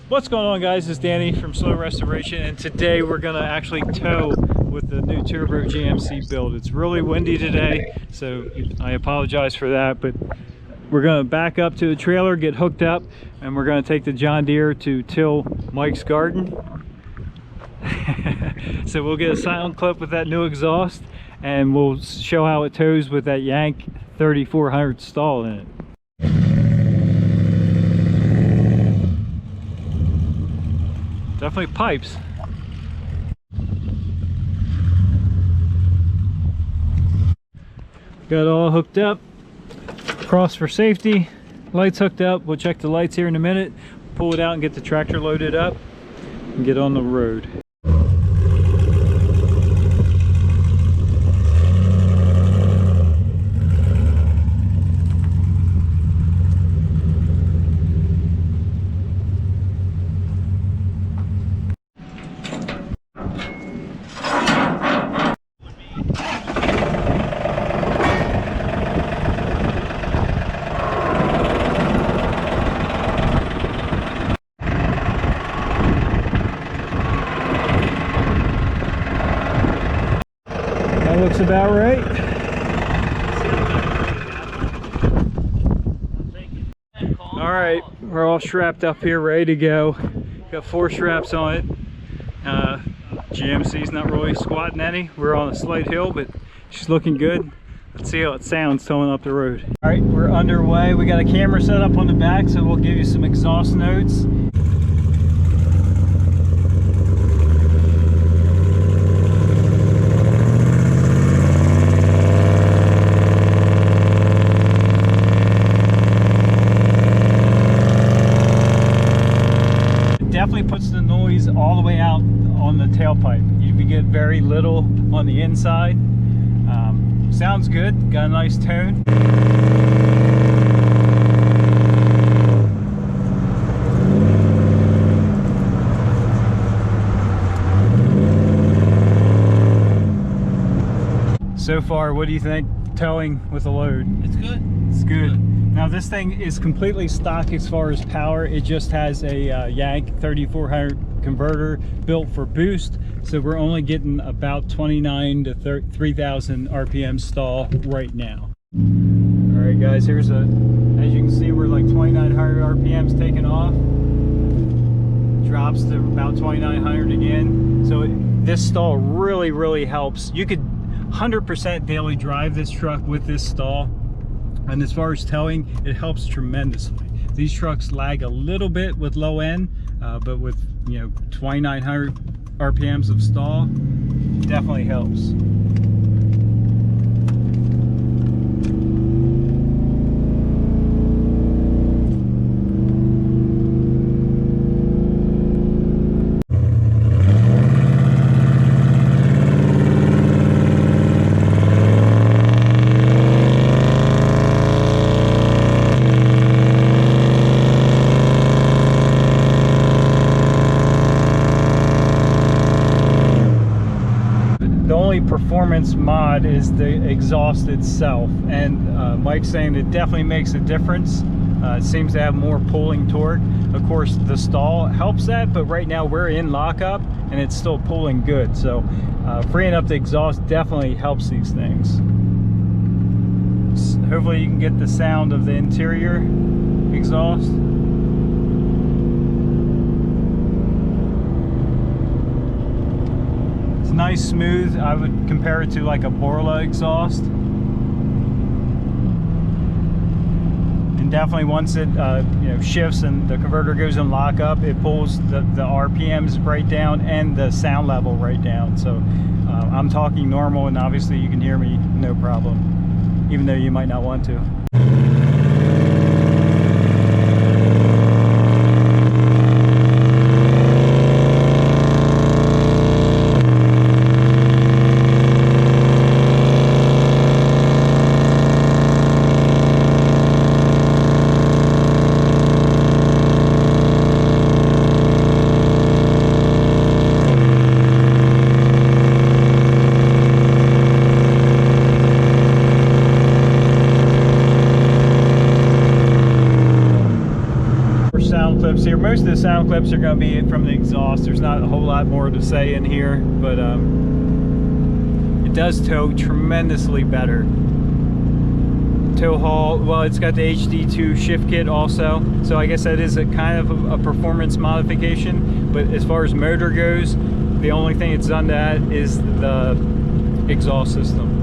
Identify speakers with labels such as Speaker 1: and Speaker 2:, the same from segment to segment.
Speaker 1: What's going on, guys? It's Danny from Slow Restoration, and today we're gonna actually tow with the new Turbo GMC build. It's really windy today, so I apologize for that, but we're gonna back up to the trailer, get hooked up, and we're gonna take the John Deere to till Mike's garden. So we'll get a sound clip with that new exhaust, and we'll show how it tows with that Yank 3400 stall in it. Definitely pipes. Got it all hooked up. Cross for safety. Lights hooked up. We'll check the lights here in a minute. Pull it out and get the tractor loaded up and get on the road. Looks about right. All right, we're all strapped up here, ready to go. Got 4 straps on it. GMC's not really squatting any. We're on a slight hill, but she's looking good. Let's see how it sounds towing up the road. All right, we're underway. We got a camera set up on the back, so we'll give you some exhaust notes. Definitely puts the noise all the way out on the tailpipe. You get very little on the inside. Sounds good, got a nice tone. So far, what do you think towing with a load?
Speaker 2: It's good.
Speaker 1: It's good. Now this thing is completely stock as far as power. It just has a Yank 3400 converter built for boost. So we're only getting about 29 to 3,000 RPM stall right now. All right, guys, here's as you can see, we're like 2,900 RPMs taking off. Drops to about 2,900 again. So this stall really helps. You could 100% daily drive this truck with this stall. And as far as towing, it helps tremendously. These trucks lag a little bit with low end, but with 2,900 RPMs of stall, definitely helps. Performance mod is the exhaust itself, and Mike's saying it definitely makes a difference. It seems to have more pulling torque. Of course, the stall helps that, but right now we're in lockup and it's still pulling good, so freeing up the exhaust definitely helps these things. Hopefully you can get the sound of the interior exhaust. Nice, smooth. I would compare it to like a Borla exhaust, and definitely once it shifts and the converter goes in lockup, it pulls the RPMs right down and the sound level right down. So I'm talking normal, and obviously you can hear me no problem, even though you might not want to. most of the sound clips are going to be from the exhaust. There's not a whole lot more to say in here, but it does tow tremendously better. Tow haul, well, it's got the HD2 shift kit also, so I guess that is a kind of a performance modification. But as far as motor goes, the only thing it's done to that is the exhaust system.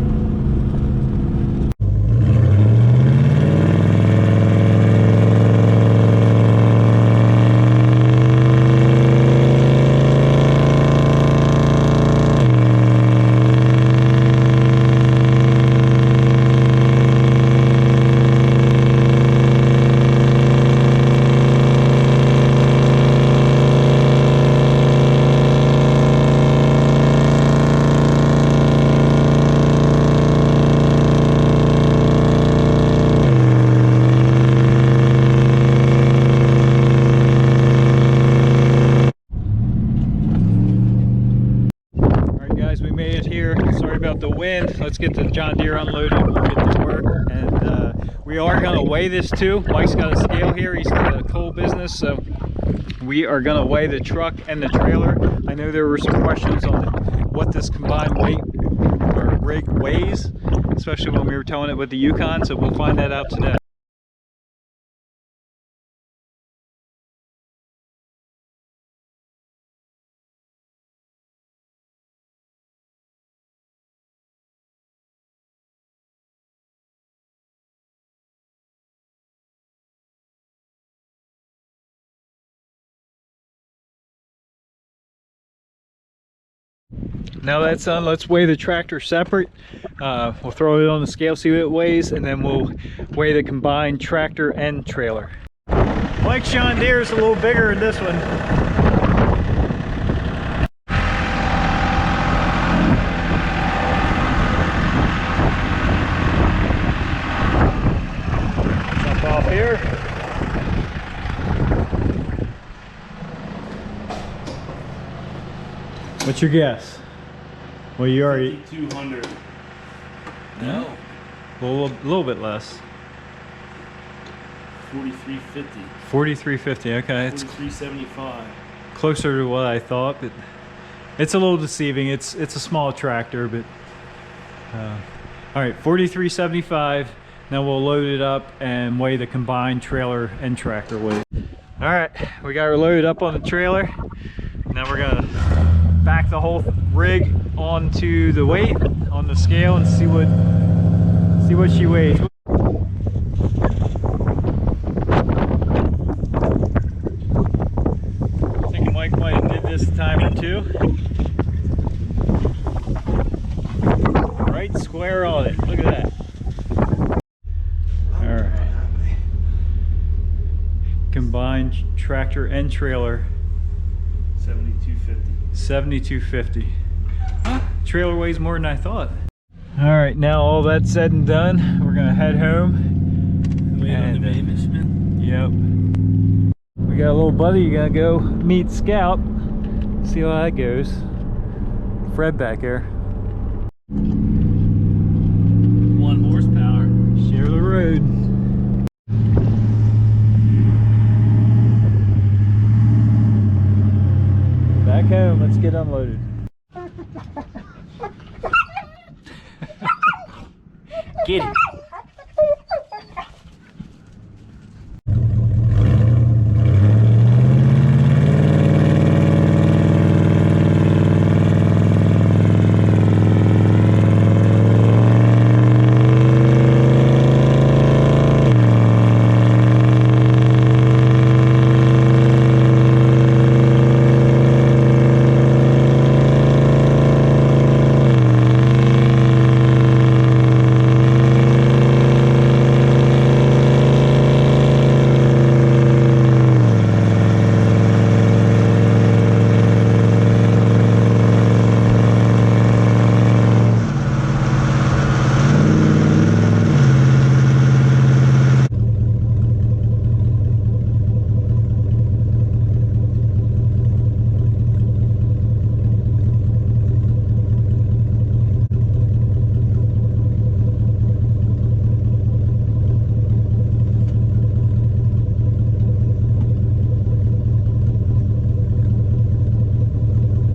Speaker 1: The wind. Let's get the John Deere unloaded. We'll get to work, and we are going to weigh this too. Mike's got a scale here. He's got a coal business, so we are going to weigh the truck and the trailer. I know there were some questions on what this combined weight or rig weighs, especially when we were towing it with the Yukon, so we'll find that out today. Now that's done, let's weigh the tractor separate. We'll throw it on the scale, see what it weighs, and then we'll weigh the combined tractor and trailer. Mike's John Deere is a little bigger than this one. Jump off here. What's your guess? Well, you already
Speaker 2: 200. No.
Speaker 1: Well, a little bit less.
Speaker 2: 4350.
Speaker 1: 4350. Okay, it's
Speaker 2: 4375.
Speaker 1: closer to what I thought, but it's a little deceiving. It's a small tractor, but all right, 4375. Now we'll load it up and weigh the combined trailer and tractor weight. All right, we got her loaded up on the trailer. Now we're gonna back the whole rig onto the weight on the scale and see what she weighs. I think Mike might have did this a time or two. Right square on it. Look at that. All right. Combined tractor and trailer.
Speaker 2: 7250.
Speaker 1: 7250. Huh? Trailer weighs more than I thought. All right, now all that's said and done, we're gonna head home.
Speaker 2: Wait on the management.
Speaker 1: Yep. We got a little buddy. You gotta go meet Scout. See how that goes. Fred back there.
Speaker 2: 1 horsepower.
Speaker 1: Share the road. Back home, let's get unloaded.
Speaker 2: Get it.